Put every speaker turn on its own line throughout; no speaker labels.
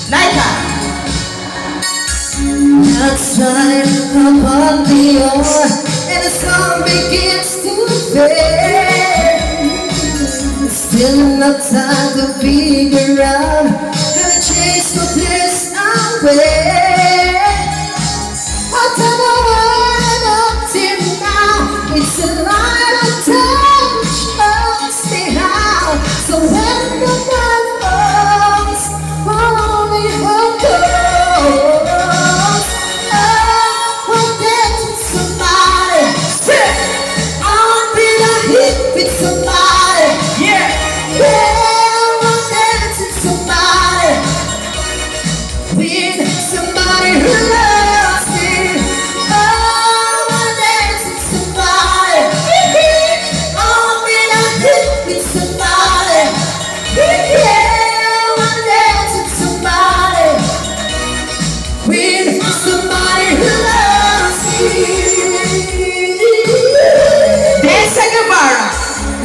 Laika!
Outside above the hour and the sun begins to fade. Still enough time to figure out how to chase the bliss away. I'll tell the world up till now, it's a light of touch, stay how. So when the night falls, follow me home.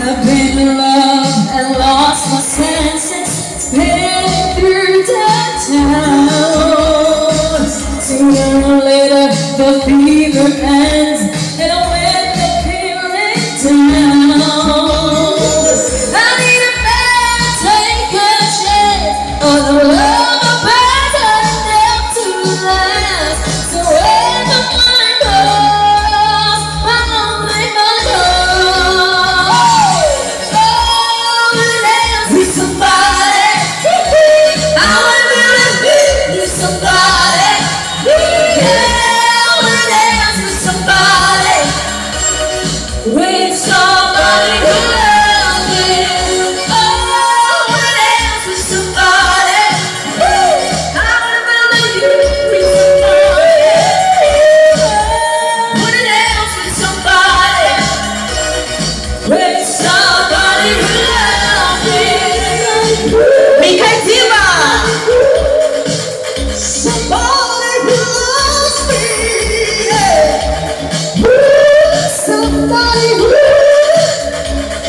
I've been in love and lost my senses, spinning through the town. Sooner or later, the fever ends, and I went the feeling down. I need a man to take a chance on the love of better enough to last. So when the mind goes, I'm only gonna go. With somebody who loves me, oh, wanna dance with somebody. I wanna believe you with somebody. Wanna dance with somebody, with somebody who loves me.
Mika Diva!
Somebody who loves me, somebody who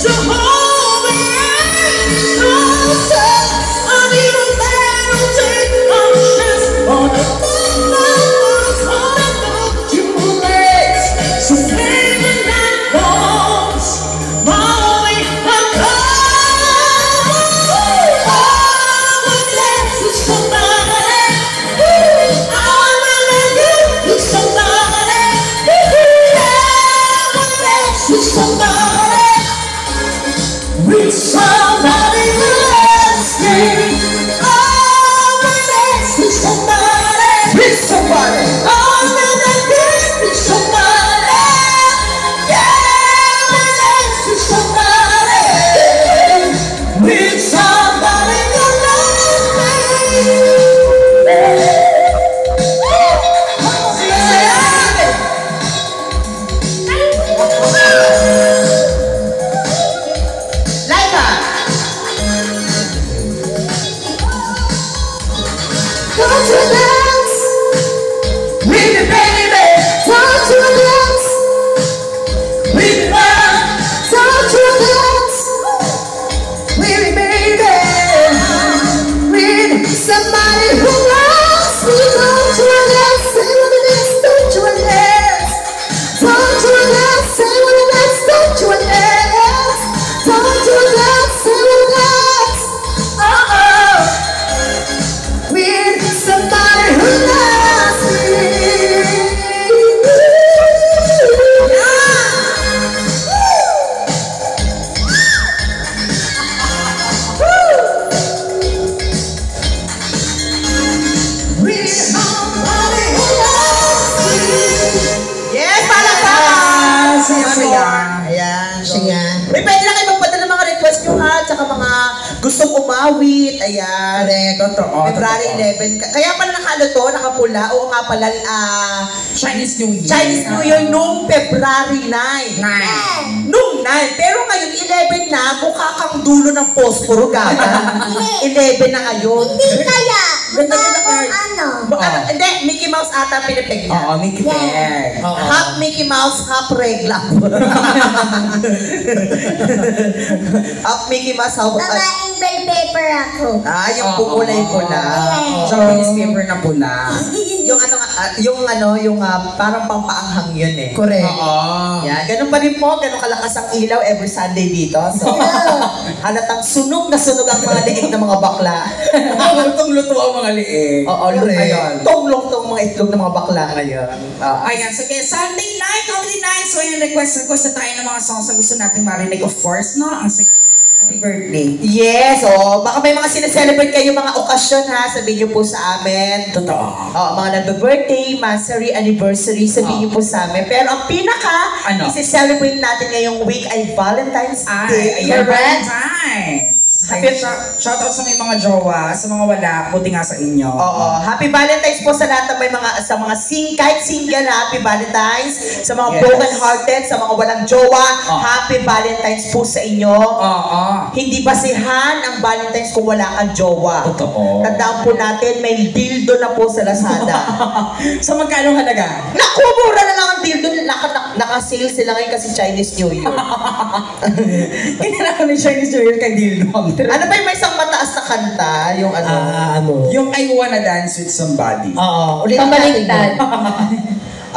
to hold me closer. I need a man who take a chance on the things on the legs. So maybe that was my only call. I would dance with somebody. I wanna live with somebody. With somebody who loves me. I wanna dance with somebody.
With somebody!
I wanna dance with somebody. Yeah, I wanna dance with somebody. With somebody who loves me. Don't you dance with me, baby. Don't you dance with me, love. Don't you dance with me, baby. With somebody who loves me. Don't you dance, say what it is. Don't you dance. Don't you dance, say what it is. Don't you dance. Don't you dance, say what it is. With somebody who loves me. With somebody who loves me.
Yes, palakpakan! Saya. Ayan.
Siya.
May pwede na kayo magpadala ng mga request nyo ha, tsaka mga gustong umawit. Ayan.
Totoo.
February 11. Kaya pala nakalo to, nakapula. Oo nga pala,
Chinese New Year.
Chinese New Year nung February 9. Nung 9. Pero ngayon, 11 na, mukha kang dulo ng posporo gaga. 11 na ngayon.
Hindi kaya.
Ganda nila card.
Ano?
Hindi, Mickey Mouse ata pinipig niya.
Oo, Mickey Bear. Oo.
Half Mickey Mouse, half regla. Half Mickey Mouse, half...
Babaeng bell pepper ako.
Yung pupulay-pula.
Japanese paper na pula.
Yung parang pampaanghang yun eh.
Correct.
Yan, ganun pa rin po, ganun kalakas ang ilaw every Sunday dito. So, halatang sunog na sunog ang mga liig ng mga bakla.
Lutong-luto ang mga liig.
Oo,
Ayun.
Tunglong-tong mga itlog ng mga bakla ngayon.
Ayan, so kaya Sunday night, comedy night. So ayan, request na tayo ng mga songs na gusto nating marinig. Of course, no? Ang happy birthday.
Yes, baka may mga sineselebrate kayo mga okasyon ha, sabihin niyo po sa amin.
Totoo.
Mga nagbe-birthday, mastery, anniversary, sabihin niyo po sa amin. Pero ang pinaka, isi-celebrate natin ngayong week ay Valentine's Day.
Ayan,
Correct?
Valentine's. Shoutout sa may mga jowa, sa mga wala, buti nga sa inyo.
Happy Valentine's po sa lahat ng sa mga kahit single, Happy Valentine's. Sa mga broken hearted, sa mga walang jowa, Happy Valentine's po sa inyo. Hindi basihan ang Valentine's kung wala kang jowa.
Totoo.
Tandaan po natin, may dildo na po sa Lazada.
So magkano halaga?
Naku, mura na lang ang dildo. Naka-sale sila ngayon kasi Chinese New Year.
Kailangan ni Chinese New Year kay dildo.
Ano ba yung may isang mataas na kanta? Yung
Yung I Wanna Dance With Somebody.
Ulit natin.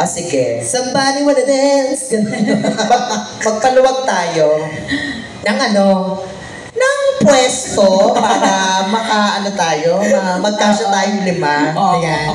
Sige.
Somebody wanna dance.
Magpaluwag tayo ng ng pwesto para magkasya tayong 5. Ayan.